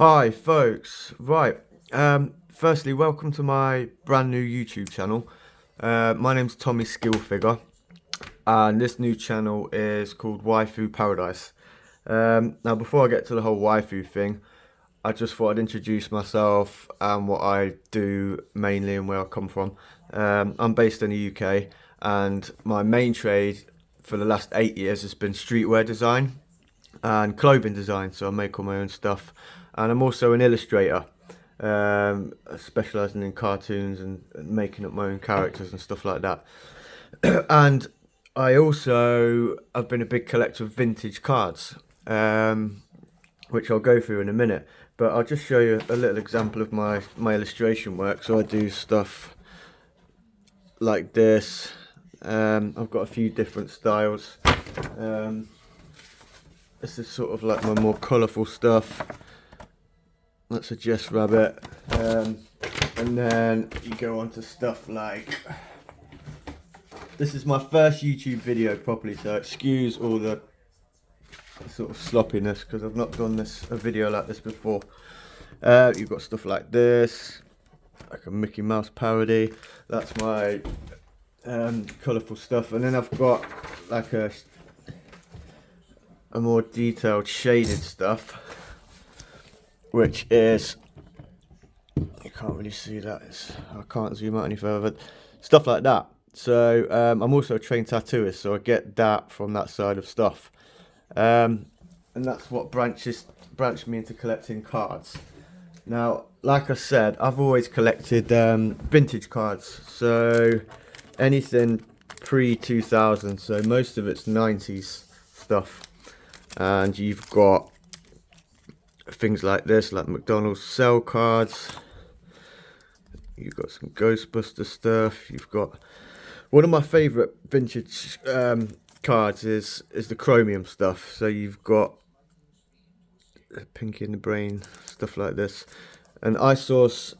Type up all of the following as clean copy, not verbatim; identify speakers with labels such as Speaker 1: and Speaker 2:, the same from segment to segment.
Speaker 1: Hi folks, right, firstly welcome to my brand new YouTube channel. My name's Tommy Skillfiger and this new channel is called Waifu Paradise. Now before I get to the whole waifu thing, I just thought I'd introduce myself and what I do mainly and where I come from. I'm based in the UK and my main trade for the last 8 years has been streetwear design and clothing design, so I make all my own stuff. And I'm also an illustrator, specialising in cartoons and making up my own characters and stuff like that. And I've been a big collector of vintage cards, which I'll go through in a minute. But I'll just show you a little example of my illustration work. So I do stuff like this. I've got a few different styles. This is sort of like my more colourful stuff. That's a Jess Rabbit. And then you go on to stuff like... This is my first YouTube video properly, so excuse all the sort of sloppiness because I've not done a video like this before. You've got stuff like this, like a Mickey Mouse parody. That's my colourful stuff. And then I've got like a more detailed shaded stuff, which is, you can't really see that, I can't zoom out any further, but stuff like that. So I'm also a trained tattooist, so I get that from that side of stuff, and that's what branched me into collecting cards. Now, like I said, I've always collected vintage cards, so anything pre-2000, so most of it's 90s stuff. And you've got things like this, like McDonald's sell cards. You've got some Ghostbuster stuff. You've got one of my favourite vintage cards is the chromium stuff. So you've got Pinky in the Brain, stuff like this. And I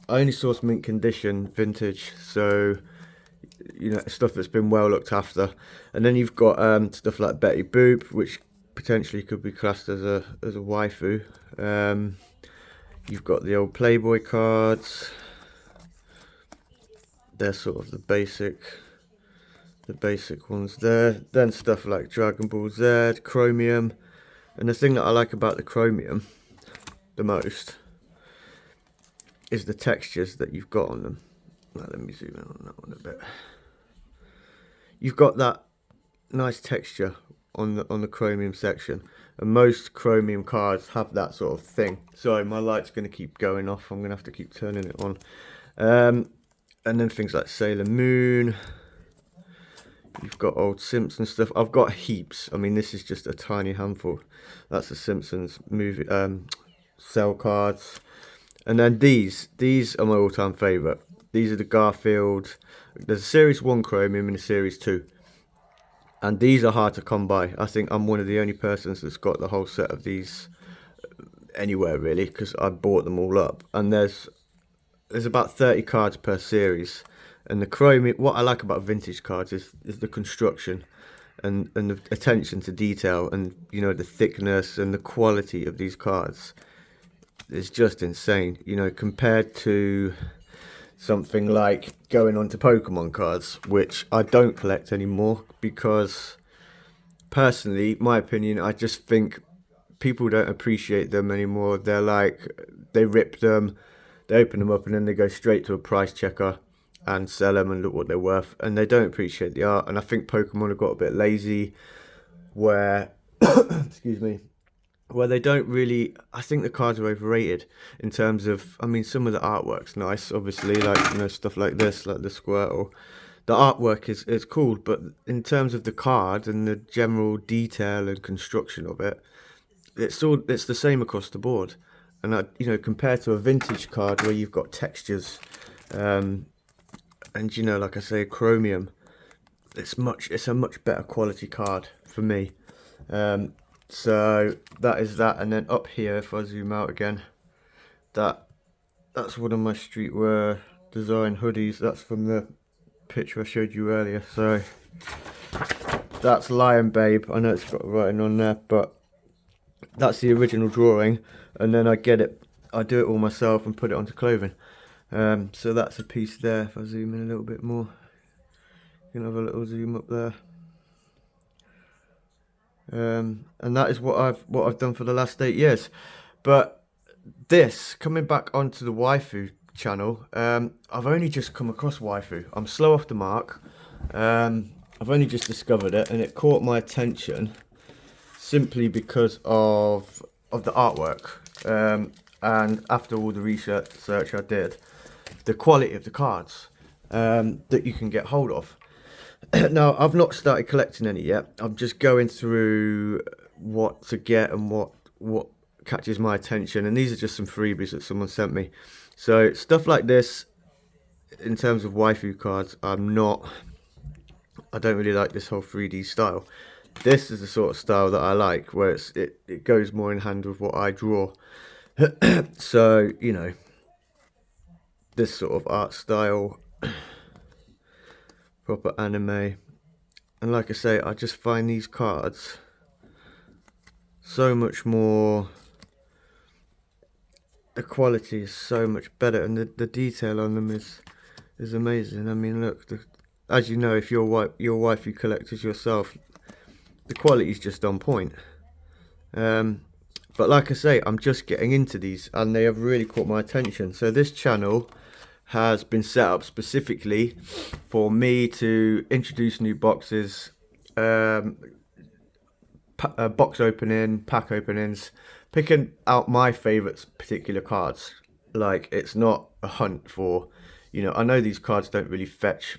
Speaker 1: only source mint condition vintage, so you know, stuff that's been well looked after. And then you've got stuff like Betty Boop, which potentially could be classed as a waifu. You've got the old Playboy cards. They're sort of the basic ones there. Then stuff like Dragon Ball Z, chromium. And the thing that I like about the chromium the most is the textures that you've got on them. Now, let me zoom in on that one a bit. You've got that nice texture on the chromium section, and most chromium cards have that sort of thing. Sorry, my light's going to keep going off, I'm going to have to keep turning it on. And then things like Sailor Moon. You've got old Simpsons stuff. I've got heaps. I mean, this is just a tiny handful. That's the Simpsons movie cell cards. And then these are my all-time favourite. These are the Garfield. There's a Series 1 chromium and a Series 2. And these are hard to come by. I think I'm one of the only persons that's got the whole set of these anywhere really, because I bought them all up. And there's about 30 cards per series. And the chromium, what I like about vintage cards is the construction and the attention to detail, and you know, the thickness and the quality of these cards is just insane. You know, compared to something like going on to Pokemon cards, which I don't collect anymore because, personally, my opinion, I just think people don't appreciate them anymore. They're like, they rip them, they open them up, and then they go straight to a price checker and sell them and look what they're worth, and they don't appreciate the art. And I think Pokemon have got a bit lazy where excuse me, where they don't really, I think the cards are overrated in terms of, I mean, some of the artwork's nice, obviously, like, you know, stuff like this, like the Squirtle. The artwork is cool, but in terms of the card and the general detail and construction of it, it's the same across the board. And you know, compared to a vintage card where you've got textures, and you know, like I say, chromium, it's a much better quality card for me. So that is that. And then up here, if I zoom out again, that's one of my streetwear design hoodies. That's from the picture I showed you earlier. So that's Lion Babe. I know it's got writing on there, but that's the original drawing. And then I get it I do it all myself and put it onto clothing. So that's a piece there. If I zoom in a little bit more, you can have a little zoom up there. And that is what I've done for the last 8 years. But this, coming back onto the Waifu channel, I've only just come across Waifu. I'm slow off the mark. I've only just discovered it, and it caught my attention simply because of the artwork. And after all the research I did, the quality of the cards that you can get hold of. Now, I've not started collecting any yet. I'm just going through what to get and what catches my attention. And these are just some freebies that someone sent me. So stuff like this, in terms of waifu cards, I don't really like this whole 3D style. This is the sort of style that I like, where it goes more in hand with what I draw. So, you know, this sort of art style, proper anime. And like I say, I just find these cards so much more, the quality is so much better, and the detail on them is amazing. I mean, look, as you know, if you're waifu collectors yourself, the quality is just on point. But like I say, I'm just getting into these, and they have really caught my attention. So this channel has been set up specifically for me to introduce new boxes, box opening, pack openings, picking out my favourite particular cards. Like, it's not a hunt for, you know, I know these cards don't really fetch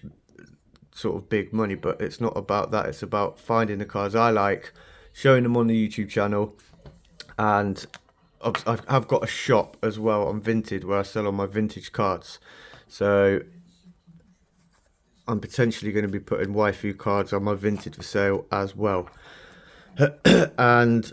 Speaker 1: sort of big money, but it's not about that. It's about finding the cards I like, showing them on the YouTube channel. And I've got a shop as well on Vinted where I sell all my vintage cards. So I'm potentially going to be putting waifu cards on my Vinted for sale as well. And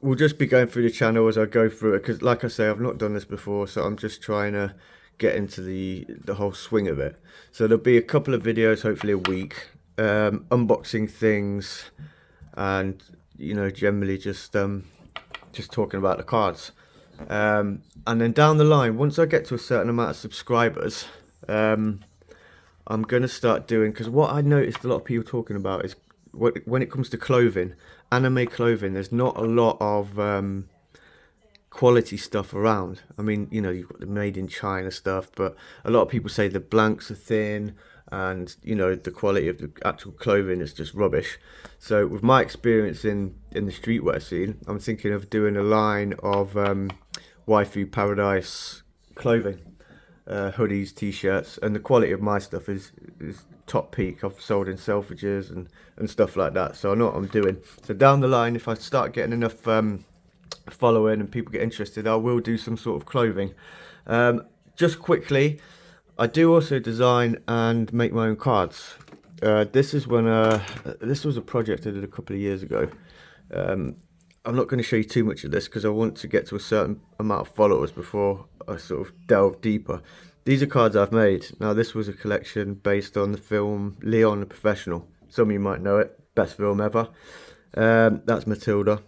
Speaker 1: we'll just be going through the channel as I go through it, because like I say, I've not done this before, so I'm just trying to get into the whole swing of it. So there'll be a couple of videos, hopefully a week, unboxing things, and you know, generally just talking about the cards. And then down the line, once I get to a certain amount of subscribers, I'm gonna start doing, because what I noticed a lot of people talking about is when it comes to clothing, anime clothing, there's not a lot of quality stuff around. I mean, you know, you've got the made in China stuff, but a lot of people say the blanks are thin, and you know, the quality of the actual clothing is just rubbish. So with my experience in the streetwear scene, I'm thinking of doing a line of Waifu Paradise clothing, hoodies, t-shirts, and the quality of my stuff is top peak. I've sold in Selfridges and stuff like that, so I know what I'm doing. So down the line, if I start getting enough following and people get interested, I will do some sort of clothing. Just quickly, I do also design and make my own cards. This is when this was a project I did a couple of years ago. I'm not going to show you too much of this because I want to get to a certain amount of followers before I sort of delve deeper. These are cards I've made. Now, this was a collection based on the film Leon the Professional. Some of you might know it, best film ever. That's Matilda.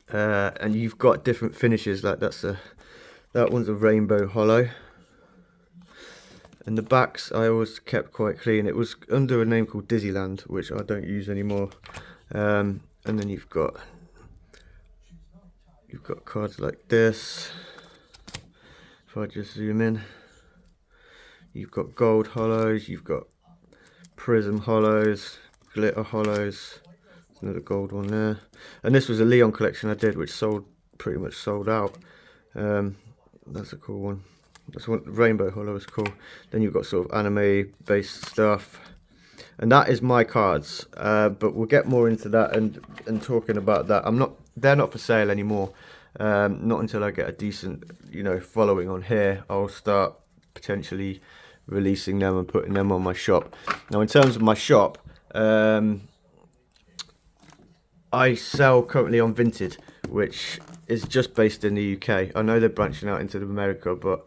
Speaker 1: And you've got different finishes, like that one's a rainbow hollow. And the backs I always kept quite clean. It was under a name called Dizzyland, which I don't use anymore. And then you've got cards like this. If I just zoom in, you've got gold hollows, you've got prism hollows, glitter hollows. There's another gold one there. And this was a Leon collection I did, which pretty much sold out. That's a cool one. That's one. Rainbow hollow is cool. Then you've got sort of anime based stuff, and that is my cards. But we'll get more into that and talking about that. They're not for sale anymore. Not until I get a decent, you know, following on here, I'll start potentially releasing them and putting them on my shop. Now, in terms of my shop, I sell currently on Vinted, which is just based in the UK. I know they're branching out into America, but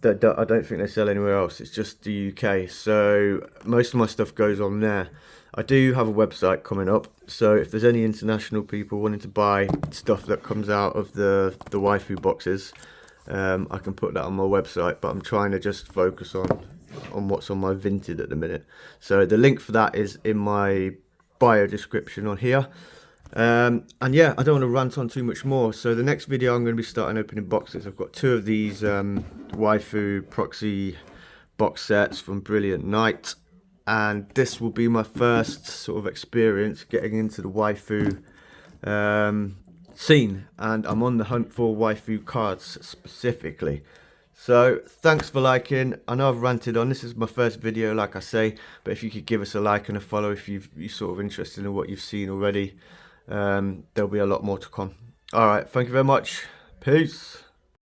Speaker 1: I don't think they sell anywhere else. It's just the UK. So most of my stuff goes on there. I do have a website coming up, so if there's any international people wanting to buy stuff that comes out of the waifu boxes, I can put that on my website, but I'm trying to just focus on what's on my Vinted at the minute. So the link for that is in my bio description on here. And yeah, I don't want to rant on too much more. So the next video I'm going to be starting opening boxes. I've got 2 of these waifu proxy box sets from Brilliant Night, and this will be my first sort of experience getting into the waifu scene, and I'm on the hunt for waifu cards specifically. So thanks for liking. I know I've ranted on, this is my first video like I say, but if you could give us a like and a follow if you're sort of interested in what you've seen already, there'll be a lot more to come. Alright, thank you very much. Peace.